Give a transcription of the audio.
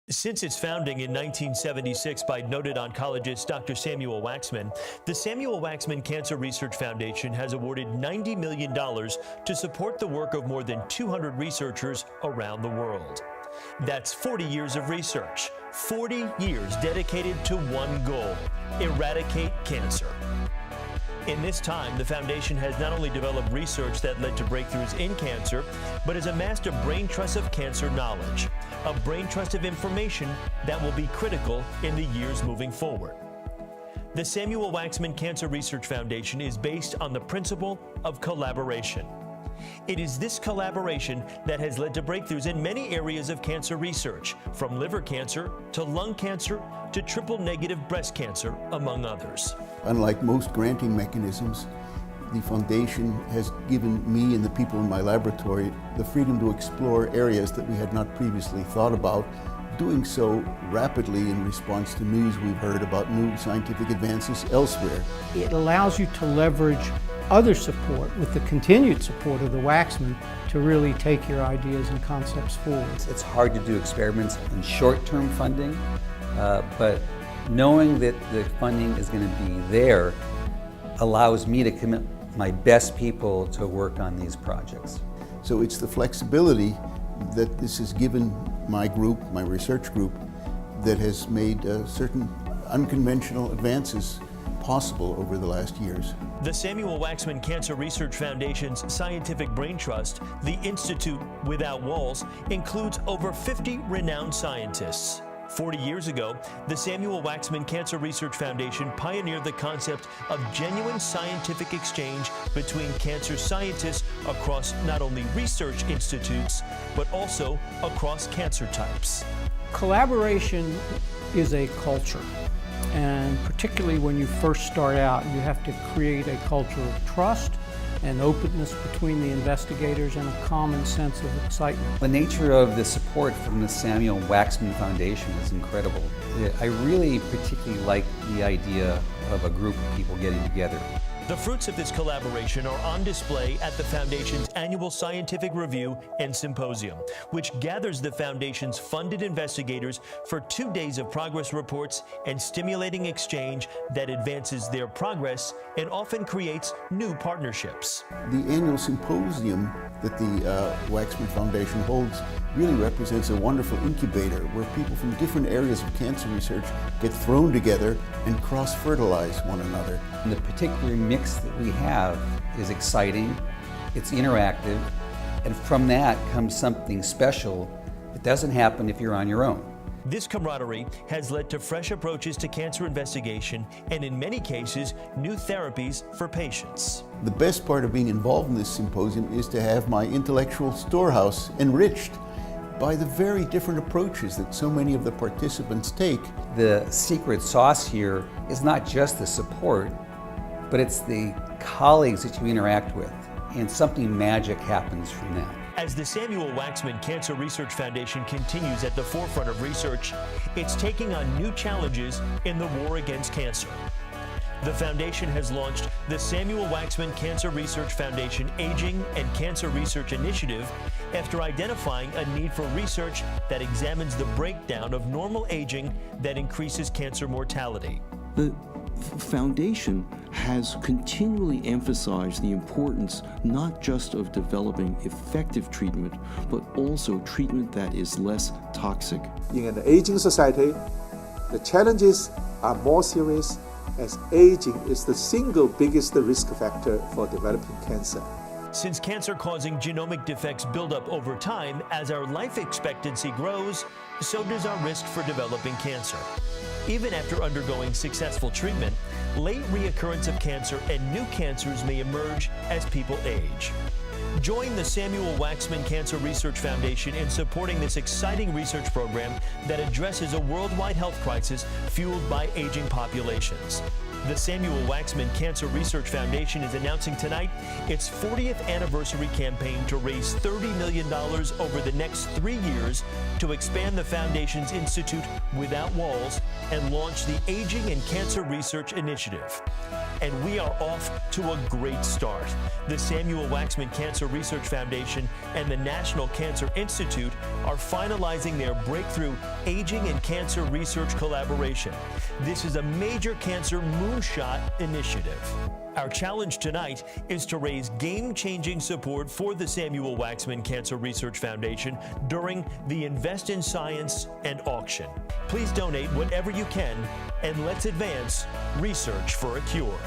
Since its founding in 1976 by noted oncologist Dr. Samuel Waxman, the Samuel Waxman Cancer Research Foundation has awarded $90 million to support the work of more than 200 researchers around the world. That's 40 years of research, 40 years dedicated to one goal: eradicate cancer. In this time, the foundation has not only developed research that led to breakthroughs in cancer, but has amassed a brain trust of cancer knowledge, a brain trust of information that will be critical in the years moving forward. The Samuel Waxman Cancer Research Foundation is based on the principle of collaboration. It is this collaboration that has led to breakthroughs in many areas of cancer research, from liver cancer to lung cancer to triple-negative breast cancer, among others. Unlike most granting mechanisms, the foundation has given me and the people in my laboratory the freedom to explore areas that we had not previously thought about, doing so rapidly in response to news we've heard about new scientific advances elsewhere. It allows you to leverage other support with the continued support of the Waxman to really take your ideas and concepts forward. It's hard to do experiments in short-term funding, but knowing that the funding is going to be there allows me to commit my best people to work on these projects. So it's the flexibility that this has given my group, my research group, that has made certain unconventional advances possible over the last years. The Samuel Waxman Cancer Research Foundation's scientific brain trust, the Institute Without Walls, includes over 50 renowned scientists. 40 years ago, the Samuel Waxman Cancer Research Foundation pioneered the concept of genuine scientific exchange between cancer scientists across not only research institutes, but also across cancer types. Collaboration is a culture, and particularly when you first start out, you have to create a culture of trust and openness between the investigators and a common sense of excitement. The nature of the support from the Samuel Waxman Foundation is incredible. I really particularly like the idea of a group of people getting together. The fruits of this collaboration are on display at the Foundation's annual Scientific Review and Symposium, which gathers the Foundation's funded investigators for 2 days of progress reports and stimulating exchange that advances their progress and often creates new partnerships. The annual symposium that the Waxman Foundation holds really represents a wonderful incubator where people from different areas of cancer research get thrown together and cross-fertilize one another. And the particular mix that we have is exciting, it's interactive, and from that comes something special that doesn't happen if you're on your own. This camaraderie has led to fresh approaches to cancer investigation and, in many cases, new therapies for patients. The best part of being involved in this symposium is to have my intellectual storehouse enriched by the very different approaches that so many of the participants take. The secret sauce here is not just the support, but it's the colleagues that you interact with, and something magic happens from that. As the Samuel Waxman Cancer Research Foundation continues at the forefront of research, it's taking on new challenges in the war against cancer. The foundation has launched the Samuel Waxman Cancer Research Foundation Aging and Cancer Research Initiative after identifying a need for research that examines the breakdown of normal aging that increases cancer mortality. The foundation has continually emphasized the importance not just of developing effective treatment, but also treatment that is less toxic. In an aging society, the challenges are more serious as aging is the single biggest risk factor for developing cancer. Since cancer-causing genomic defects build up over time, as our life expectancy grows, so does our risk for developing cancer. Even after undergoing successful treatment, late reoccurrence of cancer and new cancers may emerge as people age. Join the Samuel Waxman Cancer Research Foundation in supporting this exciting research program that addresses a worldwide health crisis fueled by aging populations. The Samuel Waxman Cancer Research Foundation is announcing tonight its 40th anniversary campaign to raise $30 million over the next 3 years to expand the foundation's Institute Without Walls and launch the Aging and Cancer Research Initiative. And we are off to a great start. The Samuel Waxman Cancer Research Foundation and the National Cancer Institute are finalizing their breakthrough Aging and Cancer Research collaboration. This is a major cancer moonshot initiative. Our challenge tonight is to raise game-changing support for the Samuel Waxman Cancer Research Foundation during the Invest in Science and auction. Please donate whatever you can, and let's advance research for a cure.